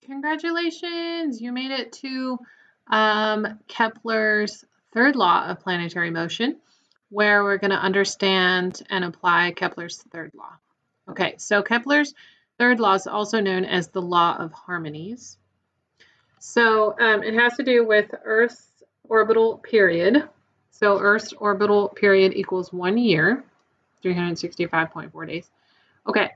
Congratulations! You made it to Kepler's third law of planetary motion, where we're going to understand and apply Kepler's third law. Okay, so Kepler's third law is also known as the law of harmonies. So it has to do with Earth's orbital period. So Earth's orbital period equals 1 year, 365.4 days. Okay,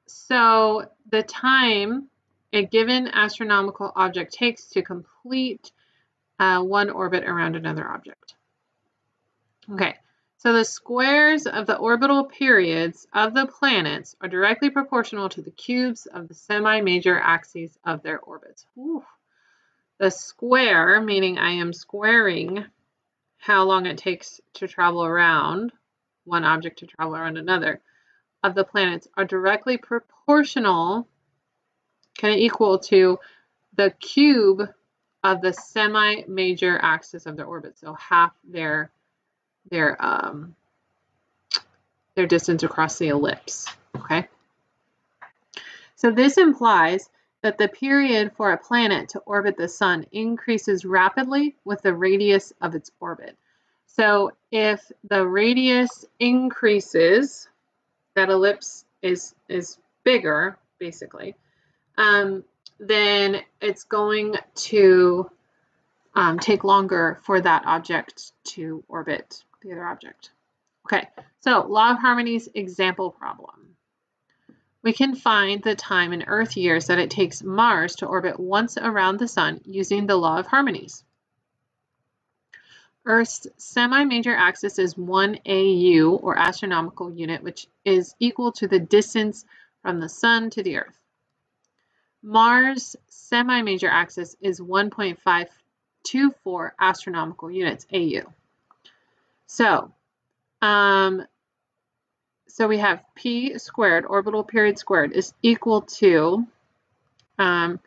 so the time a given astronomical object takes to complete one orbit around another object. Okay, so the squares of the orbital periods of the planets are directly proportional to the cubes of the semi-major axes of their orbits. Ooh. The square, meaning I am squaring how long it takes to travel around one object to travel around another, of the planets are directly proportional, kind of equal to the cube of the semi-major axis of their orbit. So half their distance across the ellipse, okay? So this implies that the period for a planet to orbit the sun increases rapidly with the radius of its orbit. So if the radius increases, that ellipse is bigger, basically, then it's going to take longer for that object to orbit the other object. Okay, so law of harmonies example problem. We can find the time in Earth years that it takes Mars to orbit once around the sun using the law of harmonies. Earth's semi-major axis is 1 AU, or astronomical unit, which is equal to the distance from the sun to the Earth. Mars' semi-major axis is 1.524 astronomical units, AU. So we have P squared, orbital period squared, is equal to hang on,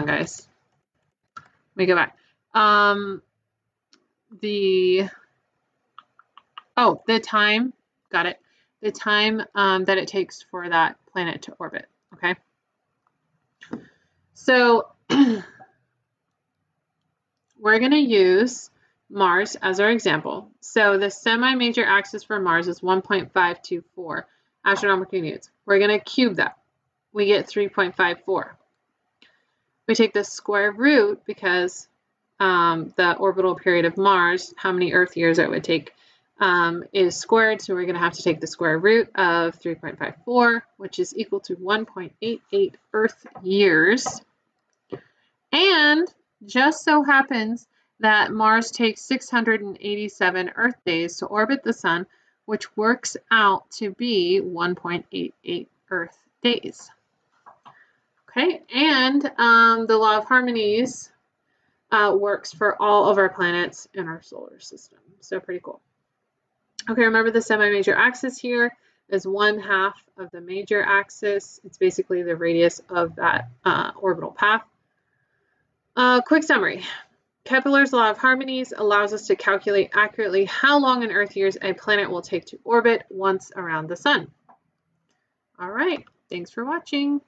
guys. Let me go back. The time, got it. The time that it takes for that planet to orbit, okay? So we're going to use Mars as our example. So the semi-major axis for Mars is 1.524 astronomical units. We're going to cube that. We get 3.54. We take the square root because the orbital period of Mars, how many Earth years it would take, is squared. So we're going to have to take the square root of 3.54, which is equal to 1.88 Earth years. And just so happens that Mars takes 687 Earth days to orbit the sun, which works out to be 1.88 Earth days. Okay, and the law of harmonies works for all of our planets in our solar system. So pretty cool. Okay, remember the semi-major axis here is 1/2 of the major axis. It's basically the radius of that orbital path. Quick summary. Kepler's law of harmonies allows us to calculate accurately how long in Earth years a planet will take to orbit once around the sun. All right, thanks for watching.